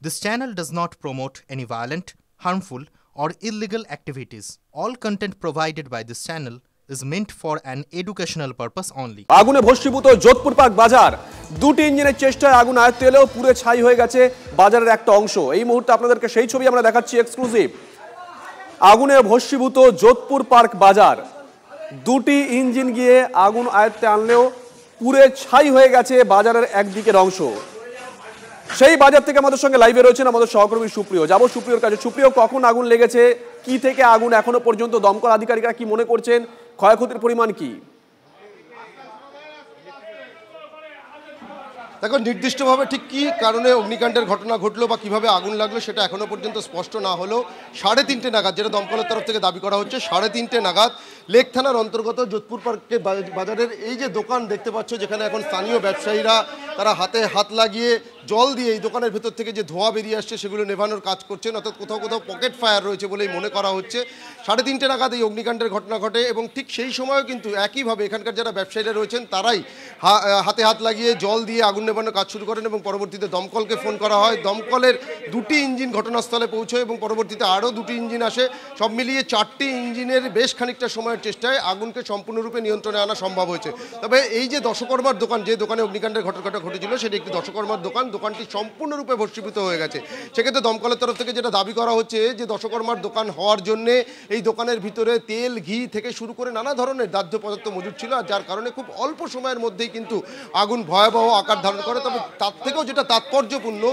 This channel does not promote any violent, harmful, or illegal activities. All content provided by this channel is meant for an educational purpose only. আগুনে ভস্মীভূত Jodhpur park বাজার। দুটি ইঞ্জিনের চেষ্টায় আগুন আয়ত্তে এলেও পুরো ছাই হয়ে গেছে বাজারের একটা অংশ। এই মুহূর্তে আপনাদেরকে সেই ছবি আমরা দেখাচ্ছি এক্সক্লুসিভ। আগুনে ভস্মীভূত যোধপুর পার্ক বাজার। দুটি ইঞ্জিন গিয়ে আগুন আয়ত্তে আনলেও পুরো ছাই হয়ে গেছে বাজারের একদিকের অংশ। সেই বাজার থেকে আমাদের সঙ্গে লাইভে রয়েছেন আমাদের সহকর্মী সুপ্রিয়। যাবো সুপ্রিয়র কাছে। সুপ্রিয়, কখন আগুন লেগেছে, কি থেকে আগুন এখনো পর্যন্ত দমকল আধিকারিকরা কি মনে করছেন, ক্ষয়ক্ষতির পরিমাণ কি? দেখো, নির্দিষ্টভাবে ঠিক কী কারণে অগ্নিকাণ্ডের ঘটনা ঘটলো বা কিভাবে আগুন লাগলো সেটা এখনও পর্যন্ত স্পষ্ট না হলেও 3:30 নাগাদ, যেটা দমকলের তরফ থেকে দাবি করা হচ্ছে, 3:30 নাগাদ লেক থানার অন্তর্গত যোধপুর পার্কে বাজারের এই যে দোকান দেখতে পাচ্ছ, যেখানে এখন স্থানীয় ব্যবসায়ীরা তারা হাতে হাত লাগিয়ে জল দিয়ে এই দোকানের ভেতর থেকে যে ধোঁয়া বেরিয়ে আসছে সেগুলো নেভানোর কাজ করছেন, অর্থাৎ কোথাও কোথাও পকেট ফায়ার রয়েছে বলেই মনে করা হচ্ছে। 3:30 নাগাদ এই অগ্নিকাণ্ডের ঘটনা ঘটে এবং ঠিক সেই সময়ও কিন্তু একইভাবে এখানকার যারা ব্যবসায়ীরা রয়েছেন তারাই হাতে হাত লাগিয়ে জল দিয়ে আগুন নেভানোর কাজ শুরু করেন এবং পরবর্তীতে দমকলকে ফোন করা হয়। দমকলের 2টি ইঞ্জিন ঘটনাস্থলে পৌঁছয় এবং পরবর্তীতে আরও 2টি ইঞ্জিন আসে। সব মিলিয়ে 4টি ইঞ্জিনের বেশ খানিকটা সময়ের চেষ্টায় আগুনকে সম্পূর্ণরূপে নিয়ন্ত্রণে আনা সম্ভব হয়েছে। তবে এই যে দশকর্মার দোকান, যে দোকানে অগ্নিকাণ্ডের ঘটনাটা ঘটেছিল সেটি একটি দশকর্মার দোকান, দোকানটি সম্পূর্ণরূপে ভস্মীভূত হয়ে গেছে। সেক্ষেত্রে দমকলের তরফ থেকে যেটা দাবি করা হচ্ছে যে দশকর্মার দোকান হওয়ার জন্যে এই দোকানের ভিতরে তেল, ঘি থেকে শুরু করে নানা ধরনের দাহ্য পদার্থ মজুদ ছিল, আর যার কারণে খুব অল্প সময়ের মধ্যেই কিন্তু আগুন ভয়াবহ আকার ধারণ করে। তবে তার থেকেও যেটা তাৎপর্যপূর্ণ,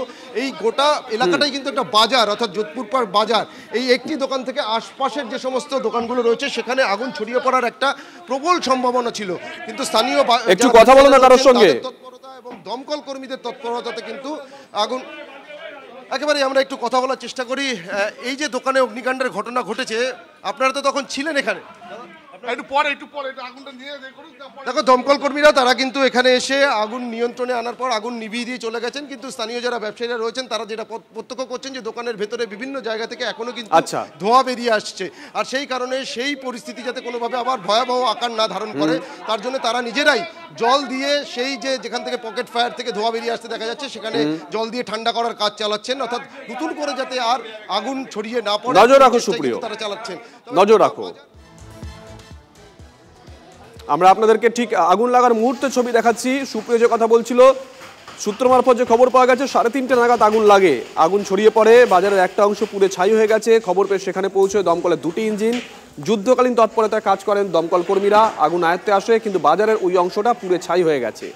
এই গোটা এলাকাটাই কিন্তু একটা বাজার, অর্থাৎ যোধপুর পার্ক বাজার। এই একটি দোকান থেকে আশপাশের যে সমস্ত দোকানগুলো রয়েছে সেখানে আগুন ছড়িয়ে পড়ার একটা প্রবল সম্ভাবনা ছিল, কিন্তু স্থানীয় একটু কথা বলো না কারোর সঙ্গে, তৎপরতা এবং দমকল কর্মীদের তৎপরতাতে কিন্তু আগুন একেবারে আমরা একটু কথা বলার চেষ্টা করি। এই যে দোকানে অগ্নিকাণ্ডের ঘটনা ঘটেছে, আপনারা তো তখন ছিলেন এখানে। দেখো, দমকল কর্মীরা তারা কিন্তু এখানে এসে আগুন নিয়ন্ত্রণে আনার পর আগুন নিভিয়ে দিয়ে চলে গেছেন, কিন্তু স্থানীয় যারা ব্যবসায়ীরা রয়েছেন তারা যেটা প্রত্যক্ষ করছেন যে দোকানের ভেতরে বিভিন্ন জায়গা থেকে এখনো কিন্তু ধোঁয়া বেরিয়ে আসছে, আর সেই কারণে সেই পরিস্থিতি যাতে কোনোভাবে আবার ভয়াবহ আকার না ধারণ করে তার জন্য তারা নিজেরাই জল দিয়ে সেই যে যেখান থেকে পকেট ফায়ার থেকে ধোঁয়া বেরিয়ে আসতে দেখা যাচ্ছে সেখানে জল দিয়ে ঠান্ডা করার কাজ চালাচ্ছেন, অর্থাৎ নতুন করে যাতে আর আগুন ছড়িয়ে না পড়ে নজর রাখো সুপ্রিয়, তারা চালাচ্ছেন। নজর রাখো। আমরা আপনাদেরকে ঠিক আগুন লাগার মুহূর্তে ছবি দেখাচ্ছি। সুপ্রিয় যে কথা বলছিল, সূত্র মারফত যে খবর পাওয়া গেছে 3:30 নাগাদ আগুন লাগে, আগুন ছড়িয়ে পড়ে, বাজারের একটা অংশ পুরো ছাই হয়ে গেছে। খবর পেয়ে সেখানে পৌঁছে দমকলের 2টি ইঞ্জিন, যুদ্ধকালীন তৎপরতায় কাজ করেন দমকল কর্মীরা। আগুন আয়ত্তে আসে কিন্তু বাজারের ওই অংশটা পুরো ছাই হয়ে গেছে।